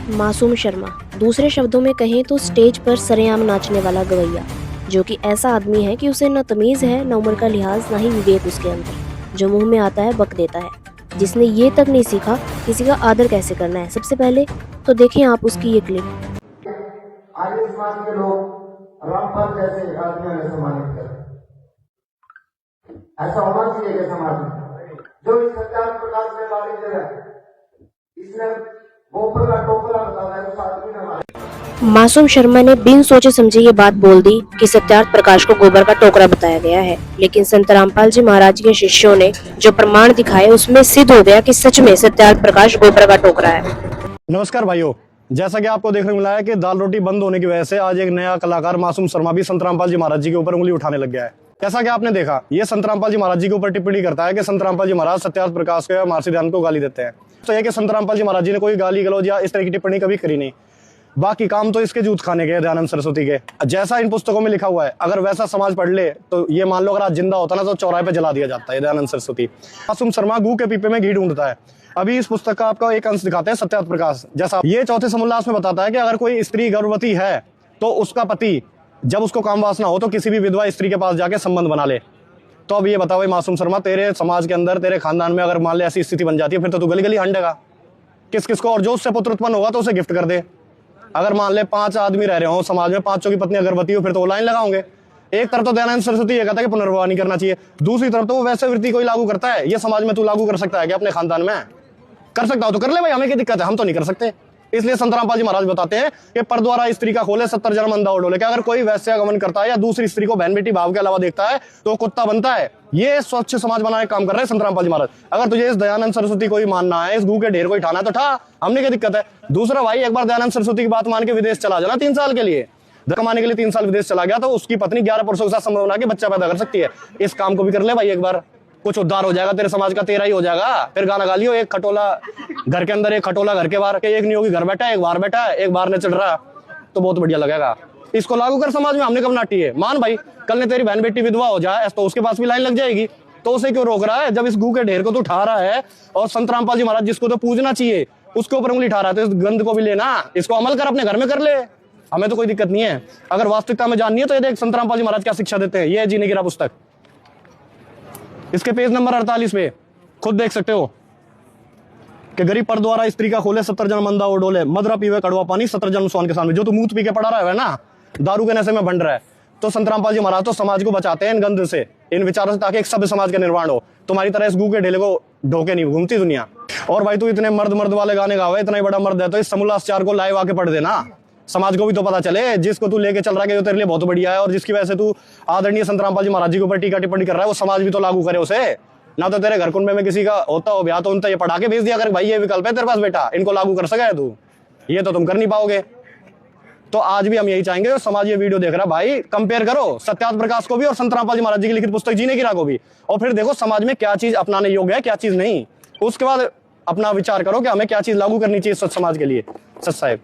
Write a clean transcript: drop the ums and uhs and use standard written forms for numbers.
मासूम शर्मा, दूसरे शब्दों में कहें तो स्टेज पर सरेआम नाचने वाला गवैया, जो कि ऐसा आदमी है कि उसे न तमीज़ है, न उम्र का लिहाज, न ही विवेक उसके अंदर। जो मुंह में आता है बक देता है, जिसने ये तक नहीं सीखा किसी का आदर कैसे करना है। सबसे पहले तो देखें आप उसकी ये क्लिप। आर्य समाज के लोग रामपाल जैसे आदमियों ने सम्मानित कर, ऐसा होना चाहिए कि समाज में जो इस सत्याग्रह प्रकाश में गाड़ी दे रहा है, इसने गोबर का टोकरा बताया है, उस आदमी ने हमारे मासूम शर्मा ने बिन सोचे समझे ये बात बोल दी कि सत्यार्थ प्रकाश को गोबर का टोकरा बताया गया है, लेकिन संत रामपाल जी महाराज के शिष्यों ने जो प्रमाण दिखाए उसमें सिद्ध हो गया कि सच में सत्यार्थ प्रकाश गोबर का टोकरा है। नमस्कार भाइयों, जैसा कि आपको देखने को मिला है कि दाल रोटी बंद होने की वजह से आज एक नया कलाकार मासूम शर्मा भी संत रामपाल जी महाराज जी के ऊपर उंगली उठाने लग गया है। जैसा कि आपने देखा, ये संत रामपाल जी महाराज जी के ऊपर टिप्पणी करता है कि संत रामपाल जी महाराज सत्यार्थ प्रकाश को या महर्षि ध्यान को गाली देते हैं। तो यह कि संत रामपाल जी महाराज जी ने कोई गाली गलौज या इस तरह की टिप्पणी कभी करी नहीं। बाकी काम तो इसके जूत खाने के दयानंद सरस्वती के, जैसा इन पुस्तकों में लिखा हुआ है। अगर वैसा समाज पढ़ ले तो ये मान लो अगर आज जिंदा होता ना तो चौराहे पे जला दिया जाता है दयानंद सरस्वती। मासूम शर्मा गू के पीपे में घी ढूंढता है। अभी इस पुस्तक का आपका एक अंश दिखाते हैं सत्यार्थ प्रकाश। जैसा ये चौथे समोल्लास में बताता है कि अगर कोई स्त्री गर्भवती है तो उसका पति जब उसको काम वासना हो तो किसी भी विधवा स्त्री के पास जाके संबंध बना ले। तो अब ये बताओ भाई मासूम शर्मा, तेरे समाज के अंदर तेरे खानदान में अगर मान ले ऐसी स्थिति बन जाती है, फिर तो तू गली गली हंडेगा किस किस को, और जो उससे पुत्र उत्पन्न होगा तो उसे गिफ्ट कर दे। अगर मान ले 5 आदमी रह रहे हो समाज में, 5 की पत्नी गर्भवती हो, फिर तो वो लाइन लगाओगे। एक तरफ तो दयानंद सरस्वती ये कहता है कि पुनर्विवाह नहीं करना चाहिए, दूसरी तरफ तो वो वैसे वृत्ति कोई लागू करता है। ये समाज में तू लागू कर सकता है कि अपने खानदान में कर सकता हो तो कर ले भाई, हमें क्या दिक्कत है, हम तो नहीं कर सकते। इसलिए संत रामपाल जी महाराज बताते हैं कि पर द्वारा स्त्री का खोले 70 जन्म अंधा डोले। कि अगर कोई वैश्य गमन करता है या दूसरी स्त्री को बहन बेटी भाव के अलावा देखता है तो कुत्ता बनता है। ये स्वच्छ समाज बनाने का काम कर रहे हैं संत रामपाल जी महाराज। अगर तुझे इस दयानंद सरस्वती को ही मानना है, इस गू के ढेर को उठाना है तो ठा, हमने क्या दिक्कत है। दूसरा भाई, एक बार दयानंद सरस्वती की बात मान के विदेश चला जाना 3 साल के लिए, कमाने के लिए 3 साल विदेश चला गया तो उसकी पत्नी 11 पुरुषों के साथ संबंध बना के बच्चा पैदा कर सकती है। इस काम को भी कर ले भाई एक बार, कुछ उद्धार हो जाएगा तेरे समाज का, तेरा ही हो जाएगा। फिर गाना गा लियो, एक खटोला घर के अंदर, एक खटोला घर के बाहर, के एक नहीं होगी घर बैठा है, एक बाहर बैठा है, एक बाहर ने चढ़ रहा, तो बहुत बढ़िया लगेगा। इसको लागू कर समाज में, हमने कब नाटी है। मान भाई, कल ने तेरी बहन बेटी विधवा हो जाए तो उसके पास भी लाइन लग जाएगी, तो उसे क्यों रोक रहा है। जब इस गू के ढेर को तो उठा रहा है और संत रामपाल जी महाराज जिसको तो पूजना चाहिए उसके ऊपर उंगली उठा रहा है, तो इस गंध को भी लेना, इसको अमल कर, अपने घर में कर ले, हमें तो कोई दिक्कत नहीं है। अगर वास्तविकता में जाननी है तो ये देख संत रामपाल जी महाराज क्या शिक्षा देते हैं। ये जीने की राह पुस्तक, इसके पेज नंबर 48 पे खुद देख सकते हो कि गरीब पर द्वारा स्त्री का खोले 70 जन्म अंधा और डोले, मदरा पीवे कड़वा पानी 70 जन्म स्वान के सामने। जो तू मूत पी के पड़ा रहा है ना, दारू के नशे में बंड रहा है, तो संत रामपाल जी महाराज तो समाज को बचाते हैं इन गंध से, इन विचारों से, ताकि एक सभ्य समाज का निर्माण हो। तुम्हारी तरह इस गू के ढेले को ढोके नहीं घूमती दुनिया। और भाई तू इतने मर्द मर्द वाले गाने गावे, इतना ही बड़ा मर्द है, तो इस समोल्लास 4 को लाइव आके पढ़ देना, समाज को भी तो पता चले। जिसको तू लेके चल रहा है कि तेरे लिए बहुत बढ़िया है और जिसकी वजह से तू आदरणीय संत रामपाल जी महाराज जी के ऊपर टीका टिप्पणी कर रहा है, वो समाज भी तो लागू करे उसे। ना तो तेरे घर कुंबे में किसी का होता हो ब्याह तो उनसे ये पढ़ा के भेज दिया कर, भाई ये विकल्प है तेरे पास बेटा, इनको लागू कर सका है तू, ये तो तुम कर नहीं पाओगे। तो आज भी हम यही चाहेंगे, समाज ये वीडियो देख रहा भाई, कंपेयर करो सत्यार्थ प्रकाश को भी और संत रामपाल जी महाराज जी की लिखित पुस्तक जीने की राह को भी, और फिर देखो समाज में क्या चीज अपनाने योग्य है, क्या चीज नहीं। उसके बाद अपना विचार करो कि हमें क्या चीज लागू करनी चाहिए सच समाज के लिए। सच साहेब।